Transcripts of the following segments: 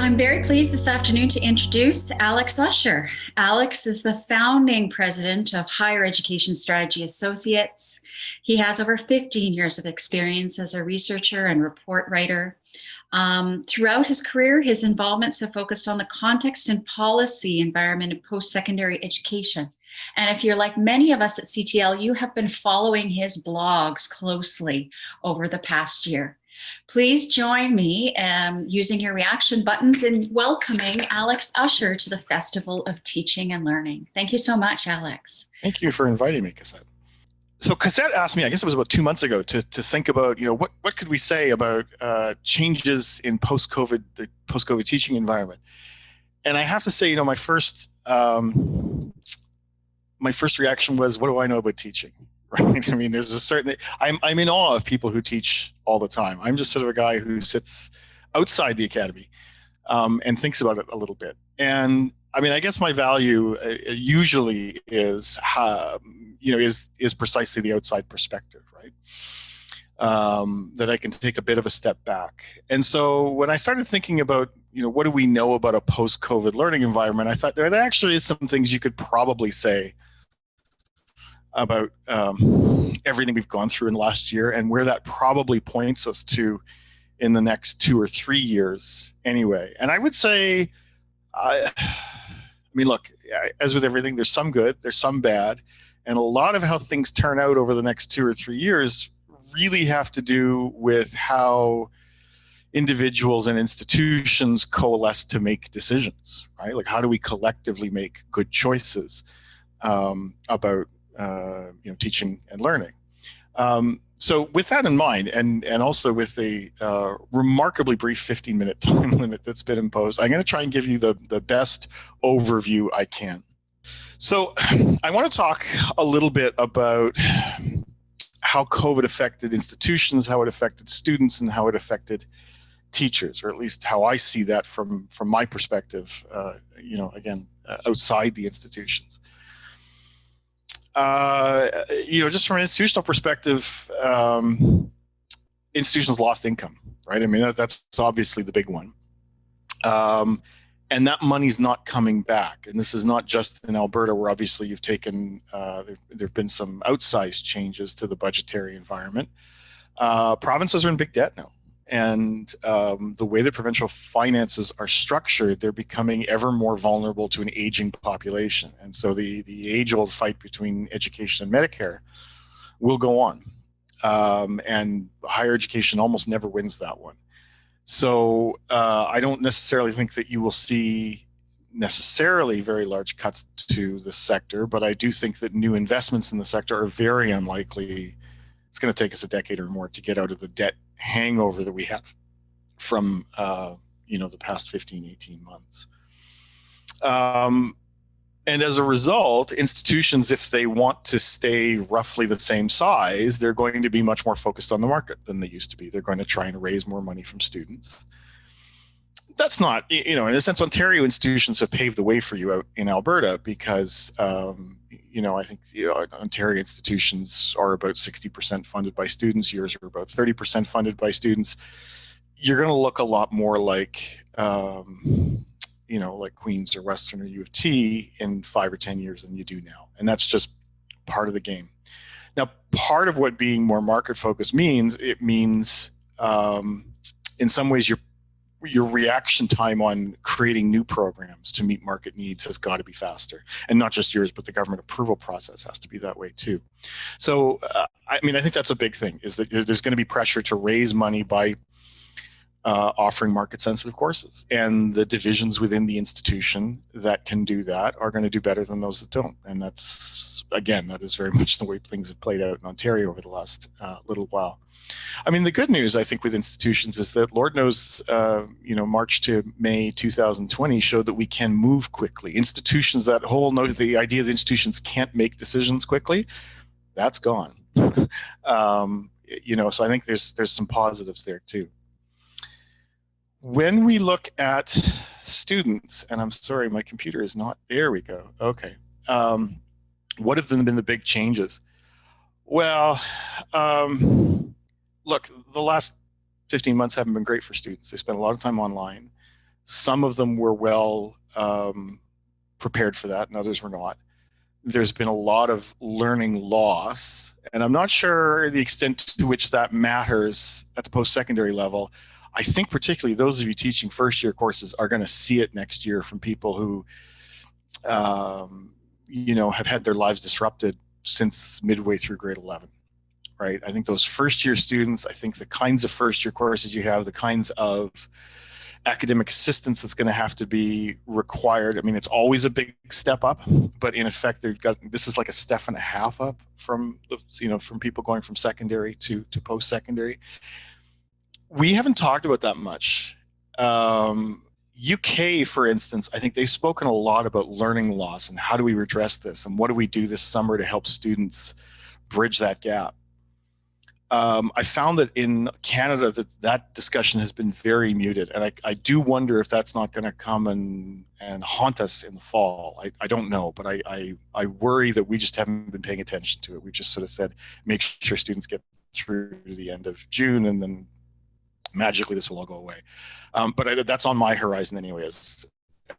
I'm very pleased this afternoon to introduce Alex Usher. Alex is the founding president of Higher Education Strategy Associates. He has over 15 years of experience as a researcher and report writer. Throughout his career, his involvements have focused on the context and policy environment of post-secondary education. And if you're like many of us at CTL, you have been following his blogs closely over the past year. Please join me using your reaction buttons in welcoming Alex Usher to the Festival of Teaching and Learning. Thank you so much, Alex. Thank you for inviting me, Cassette. So Cassette asked me, I guess it was about 2 months ago, to think about, what could we say about changes in the post-COVID teaching environment. And I have to say, my first reaction was, what do I know about teaching? Right? I mean, there's a certain, I'm in awe of people who teach all the time. I'm just sort of a guy who sits outside the academy and thinks about it a little bit. And I mean, I guess my value usually is, is precisely the outside perspective, right? That I can take a bit of a step back. And so when I started thinking about, what do we know about a post-COVID learning environment, I thought there actually is some things you could probably say about everything we've gone through in the last year and where that probably points us to in the next 2 or 3 years anyway. And I would say, look, as with everything, there's some good, there's some bad, and a lot of how things turn out over the next 2 or 3 years really have to do with how individuals and institutions coalesce to make decisions, right? Like, how do we collectively make good choices about teaching and learning. So with that in mind, and also with a remarkably brief 15-minute time limit that's been imposed, I'm going to try and give you the best overview I can. So I want to talk a little bit about how COVID affected institutions, how it affected students, and how it affected teachers, or at least how I see that from my perspective, outside the institutions. Just from an institutional perspective, institutions lost income, right? I mean, that's obviously the big one. And that money's not coming back. And this is not just in Alberta, where obviously you've taken, there've been some outsized changes to the budgetary environment. Provinces are in big debt now. And the way that provincial finances are structured, they're becoming ever more vulnerable to an aging population. And so the age-old fight between education and Medicare will go on. And higher education almost never wins that one. So I don't necessarily think that you will see necessarily very large cuts to the sector, but I do think that new investments in the sector are very unlikely. It's going to take us a decade or more to get out of the debt hangover that we have from the past 15, 18 months. And as a result, institutions, if they want to stay roughly the same size, they're going to be much more focused on the market than they used to be. They're going to try and raise more money from students. That's not, in a sense, Ontario institutions have paved the way for you out in Alberta because, I think Ontario institutions are about 60% funded by students. Yours are about 30% funded by students. You're going to look a lot more like, like Queen's or Western or U of T in 5 or 10 years than you do now. And that's just part of the game. Now, part of what being more market focused means, in some ways, your reaction time on creating new programs to meet market needs has got to be faster, and not just yours, but the government approval process has to be that way too. So, I think that's a big thing, is that there's going to be pressure to raise money by offering market-sensitive courses, and the divisions within the institution that can do that are going to do better than those that don't. And that is very much the way things have played out in Ontario over the last little while. The good news, I think, with institutions is that, Lord knows, March to May 2020 showed that we can move quickly. Institutions, the idea that institutions can't make decisions quickly, that's gone. So I think there's some positives there too. When we look at students, and I'm sorry, my computer is not, there we go. Okay. What have been the big changes? Well, look, the last 15 months haven't been great for students. They spend a lot of time online. Some of them were well prepared for that, and others were not. There's been a lot of learning loss, and I'm not sure the extent to which that matters at the post-secondary level. I think particularly those of you teaching first-year courses are going to see it next year from people who, have had their lives disrupted since midway through grade 11, right? I think those first-year students, I think the kinds of first-year courses you have, the kinds of academic assistance that's going to have to be required. I mean, it's always a big step up, but in effect, this is like a step and a half up from from people going from secondary to post-secondary. We haven't talked about that much. UK, for instance, I think they've spoken a lot about learning loss and how do we redress this and what do we do this summer to help students bridge that gap. I found that in Canada that discussion has been very muted, and I do wonder if that's not going to come and haunt us in the fall. I don't know, but I worry that we just haven't been paying attention to it. We just sort of said, make sure students get through to the end of June, and then magically this will all go away. But that's on my horizon anyway as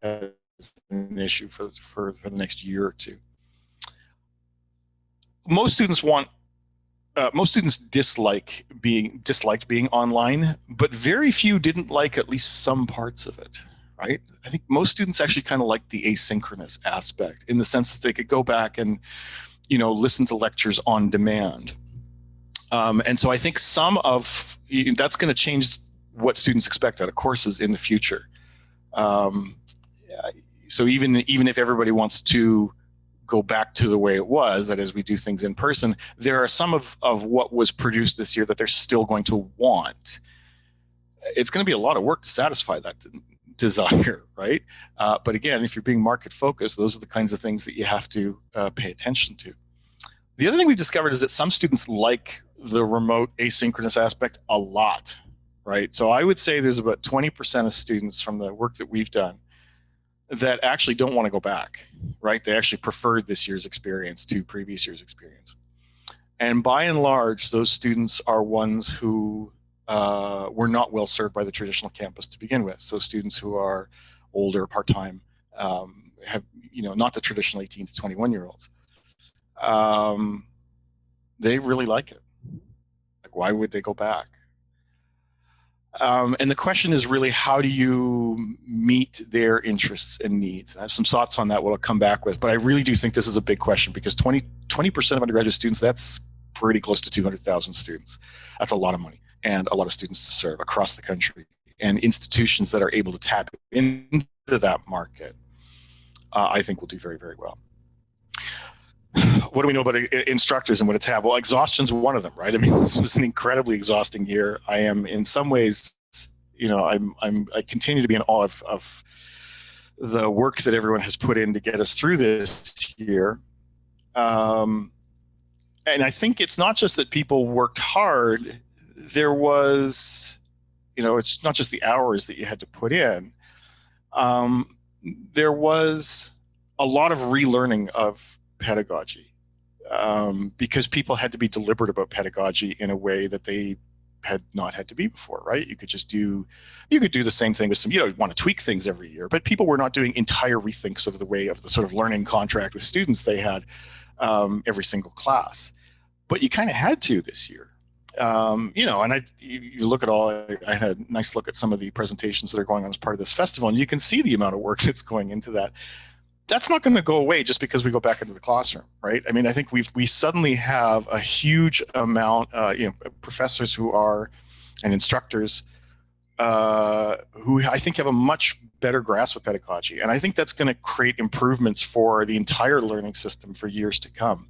an issue for the next year or two. Most students disliked being online, but very few didn't like at least some parts of it, right? I think most students actually kind of liked the asynchronous aspect in the sense that they could go back and, listen to lectures on demand. And so I think that's going to change what students expect out of courses in the future. So even if everybody wants to go back to the way it was, that is, we do things in person, there are some of what was produced this year that they're still going to want. It's going to be a lot of work to satisfy that desire, right? But again, if you're being market focused, those are the kinds of things that you have to pay attention to. The other thing we've discovered is that some students like the remote asynchronous aspect a lot, right? So I would say there's about 20% of students from the work that we've done that actually don't want to go back, right? They actually preferred this year's experience to previous year's experience. And by and large, those students are ones who were not well served by the traditional campus to begin with. So students who are older, part-time, have, not the traditional 18 to 21-year-olds. They really like it. Like, why would they go back? And the question is really, how do you meet their interests and needs? I have some thoughts on that what I'll come back with, but I really do think this is a big question because 20% of undergraduate students, that's pretty close to 200,000 students. That's a lot of money and a lot of students to serve across the country, and institutions that are able to tap into that market, I think will do very, very well. What do we know about instructors and what it's have? Well, exhaustion's one of them, right? I mean, this was an incredibly exhausting year. I am, in some ways, I continue to be in awe of the work that everyone has put in to get us through this year. And I think it's not just that people worked hard. There was, it's not just the hours that you had to put in. There was a lot of relearning of pedagogy, because people had to be deliberate about pedagogy in a way that they had not had to be before, right? You could do the same thing with some, want to tweak things every year, but people were not doing entire rethinks of the way of the sort of learning contract with students they had every single class. But you kind of had to this year. And you look at I had a nice look at some of the presentations that are going on as part of this festival, and you can see the amount of work that's going into that. That's not going to go away just because we go back into the classroom, right? I mean, I think we suddenly have a huge amount, professors who are, and instructors who I think have a much better grasp of pedagogy. And I think that's going to create improvements for the entire learning system for years to come.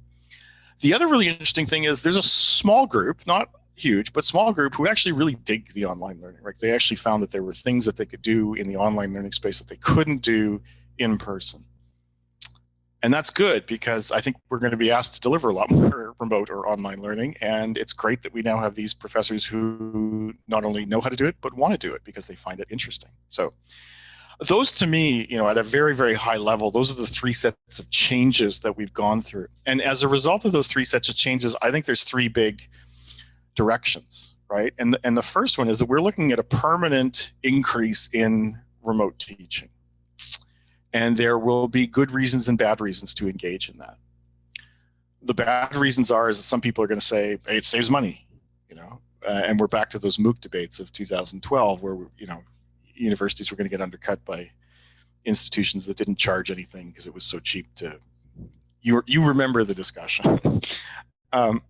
The other really interesting thing is there's a small group, not huge, but small group, who actually really dig the online learning, right? They actually found that there were things that they could do in the online learning space that they couldn't do in person. And that's good because I think we're going to be asked to deliver a lot more remote or online learning. And it's great that we now have these professors who not only know how to do it, but want to do it because they find it interesting. So those, to me, at a very, very high level, those are the three sets of changes that we've gone through. And as a result of those three sets of changes, I think there's three big directions, right? And the first one is that we're looking at a permanent increase in remote teaching. And there will be good reasons and bad reasons to engage in that. The bad reasons are is that some people are going to say, hey, it saves money, and we're back to those MOOC debates of 2012 where, universities were going to get undercut by institutions that didn't charge anything because it was so cheap to, you remember the discussion. I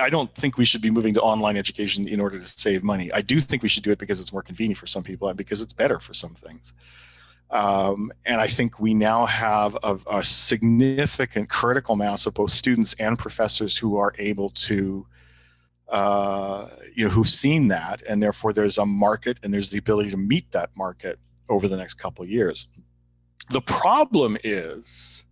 don't think we should be moving to online education in order to save money. I do think we should do it because it's more convenient for some people and because it's better for some things. And I think we now have a significant critical mass of both students and professors who are able to, who've seen that, and therefore there's a market and there's the ability to meet that market over the next couple of years. The problem is,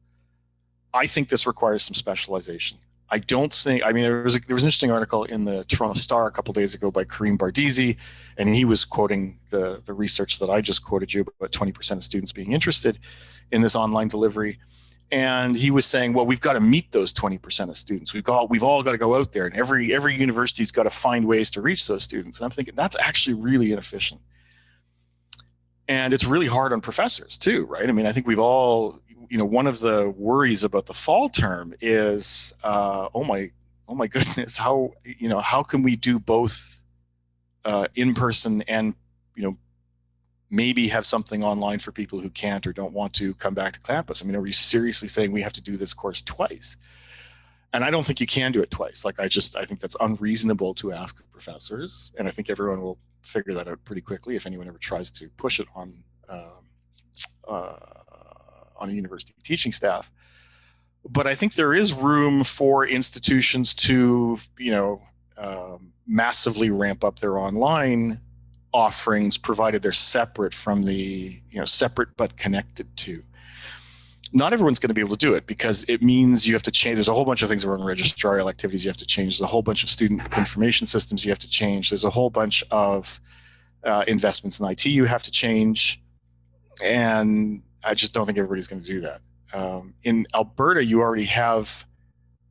I think this requires some specialization. I don't think, there was an interesting article in the Toronto Star a couple of days ago by Kareem Bardisi, and he was quoting the research that I just quoted you about 20% of students being interested in this online delivery. And he was saying, well, we've got to meet those 20% of students. We've all got to go out there, and every university's got to find ways to reach those students. And I'm thinking that's actually really inefficient. And it's really hard on professors too, right? I think we've all, one of the worries about the fall term is, oh my goodness, how can we do both in person and, maybe have something online for people who can't or don't want to come back to campus? Are we seriously saying we have to do this course twice? And I don't think you can do it twice. I think that's unreasonable to ask of professors. And I think everyone will figure that out pretty quickly if anyone ever tries to push it on a university teaching staff. But I think there is room for institutions to, massively ramp up their online offerings, provided they're separate from the, separate but connected to. Not everyone's going to be able to do it because it means you have to change. There's a whole bunch of things around registrarial activities you have to change. There's a whole bunch of student information systems you have to change. There's a whole bunch of investments in IT you have to change. And I just don't think everybody's going to do that. In Alberta, you already have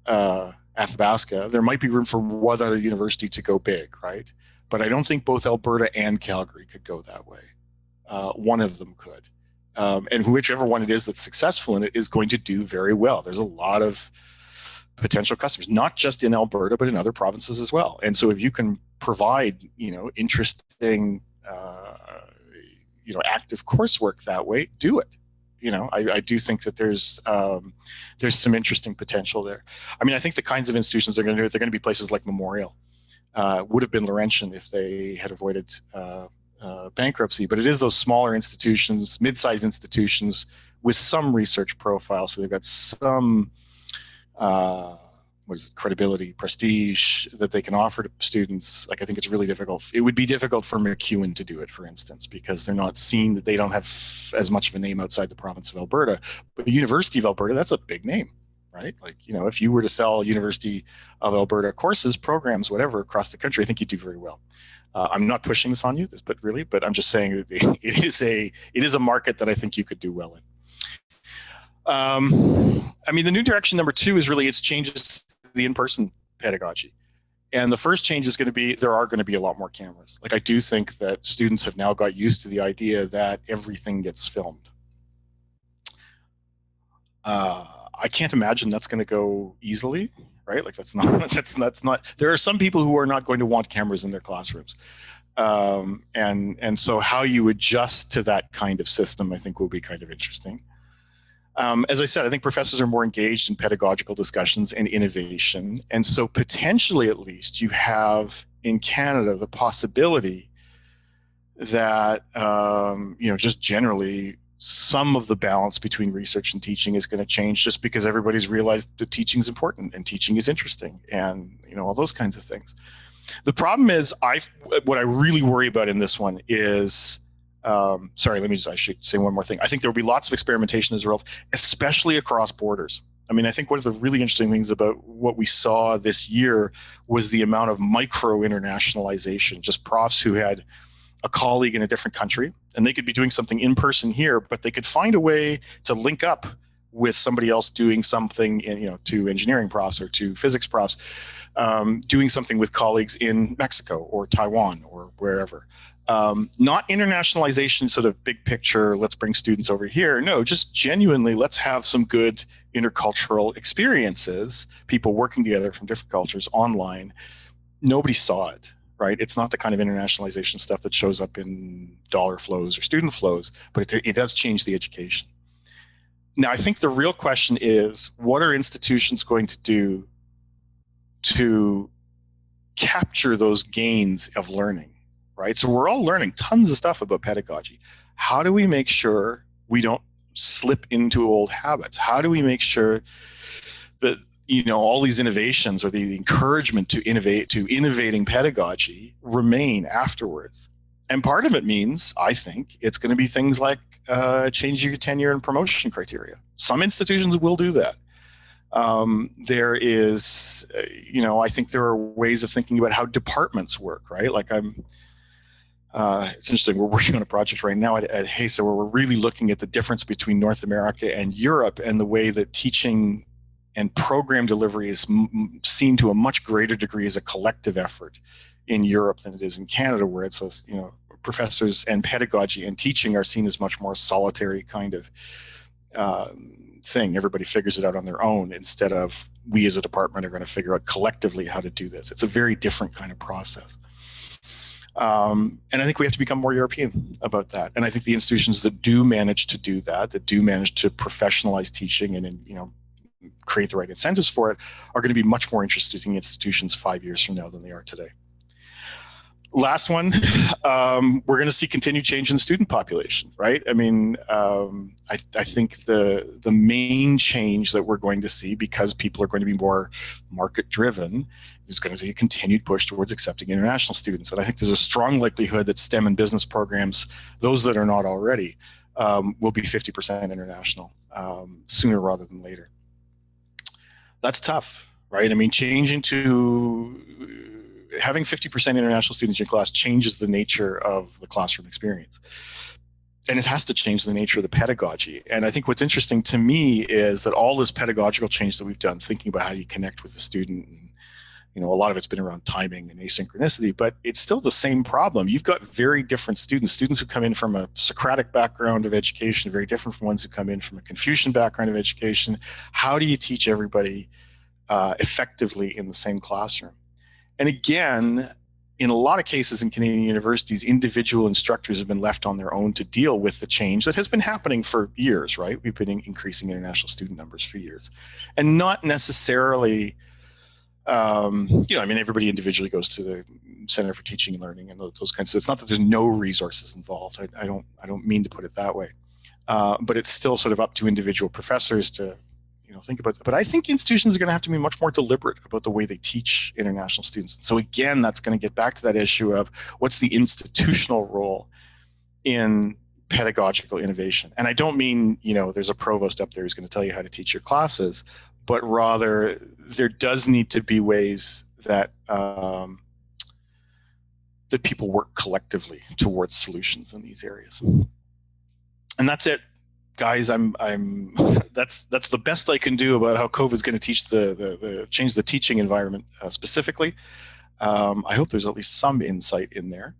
Athabasca. There might be room for one other university to go big, right? But I don't think both Alberta and Calgary could go that way. One of them could. And whichever one it is that's successful in it is going to do very well. There's a lot of potential customers, not just in Alberta, but in other provinces as well. And so if you can provide, interesting, active coursework that way, do it. I do think that there's some interesting potential there. I think the kinds of institutions they're going to do it, they're going to be places like Memorial. Would have been Laurentian if they had avoided bankruptcy, but it is those smaller institutions, mid-sized institutions with some research profile. So they've got some credibility, prestige that they can offer to students. I think it's really difficult. It would be difficult for MacEwan to do it, for instance, because they're not seen, that they don't have as much of a name outside the province of Alberta. But the University of Alberta, that's a big name, right? If you were to sell University of Alberta courses, programs, whatever, across the country, I think you'd do very well. I'm not pushing this on you, but I'm just saying that it is a market that I think you could do well in. The new direction number 2 is really its changes to the in-person pedagogy. And the first change is going to be, there are going to be a lot more cameras. I do think that students have now got used to the idea that everything gets filmed. I can't imagine that's going to go easily, right? That's not, there are some people who are not going to want cameras in their classrooms. And so how you adjust to that kind of system, I think, will be kind of interesting. As I said, I think professors are more engaged in pedagogical discussions and innovation. And so potentially, at least, you have in Canada the possibility that, just generally, some of the balance between research and teaching is going to change just because everybody's realized that teaching is important and teaching is interesting and, all those kinds of things. The problem is, what I really worry about in this one is, I should say one more thing. I think there will be lots of experimentation as well, especially across borders. I think one of the really interesting things about what we saw this year was the amount of micro-internationalization, just profs who had a colleague in a different country, and they could be doing something in person here, but they could find a way to link up with somebody else doing something in, to engineering profs or to physics profs, doing something with colleagues in Mexico or Taiwan or wherever. Not internationalization, sort of big picture, let's bring students over here. No, just genuinely, let's have some good intercultural experiences, people working together from different cultures online. Nobody saw it, right? It's not the kind of internationalization stuff that shows up in dollar flows or student flows, but it does change the education. Now, I think the real question is, what are institutions going to do to capture those gains of learning, right? So we're all learning tons of stuff about pedagogy. How do we make sure we don't slip into old habits? How do we make sure that, you know, all these innovations or the encouragement to innovating pedagogy remain afterwards? And part of it means, I think, it's going to be things like changing your tenure and promotion criteria. Some institutions will do that. There is, you know, I think there are ways of thinking about how departments work, right? Like it's interesting, we're working on a project right now at HESA where we're really looking at the difference between North America and Europe and the way that teaching and program delivery is seen to a much greater degree as a collective effort in Europe than it is in Canada, where it's a, you know, professors and pedagogy and teaching are seen as much more solitary kind of thing. Everybody figures it out on their own instead of we as a department are going to figure out collectively how to do this. It's a very different kind of process. And I think we have to become more European about that. And I think the institutions that do manage to do that, that do manage to professionalize teaching and, you know, create the right incentives for it, are going to be much more interesting institutions 5 years from now than they are today. Last one, we're going to see continued change in the student population, right? I mean, I think the main change that we're going to see, because people are going to be more market-driven, is going to be a continued push towards accepting international students. And I think there's a strong likelihood that STEM and business programs, those that are not already, will be 50% international sooner rather than later. That's tough, right? I mean, changing to having 50% international students in your class changes the nature of the classroom experience. And it has to change the nature of the pedagogy. And I think what's interesting to me is that all this pedagogical change that we've done, thinking about how you connect with the student, and, you know, a lot of it's been around timing and asynchronicity, but it's still the same problem. You've got very different students who come in from a Socratic background of education, very different from ones who come in from a Confucian background of education. How do you teach everybody effectively in the same classroom? And again, in a lot of cases in Canadian universities, individual instructors have been left on their own to deal with the change that has been happening for years, right? We've been increasing international student numbers for years. And not necessarily, you know, I mean, everybody individually goes to the Center for Teaching and Learning and those kinds of, it's not that there's no resources involved. I don't mean to put it that way. But it's still sort of up to individual professors to, you know, think about it. But I think institutions are going to have to be much more deliberate about the way they teach international students. So again, that's going to get back to that issue of what's the institutional role in pedagogical innovation. And I don't mean, you know, there's a provost up there who's going to tell you how to teach your classes, but rather there does need to be ways that that people work collectively towards solutions in these areas. And that's it. Guys, that's the best I can do about how COVID is going to teach change the teaching environment specifically. I hope there's at least some insight in there,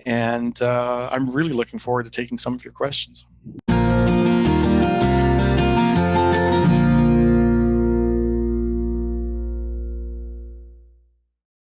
and I'm really looking forward to taking some of your questions.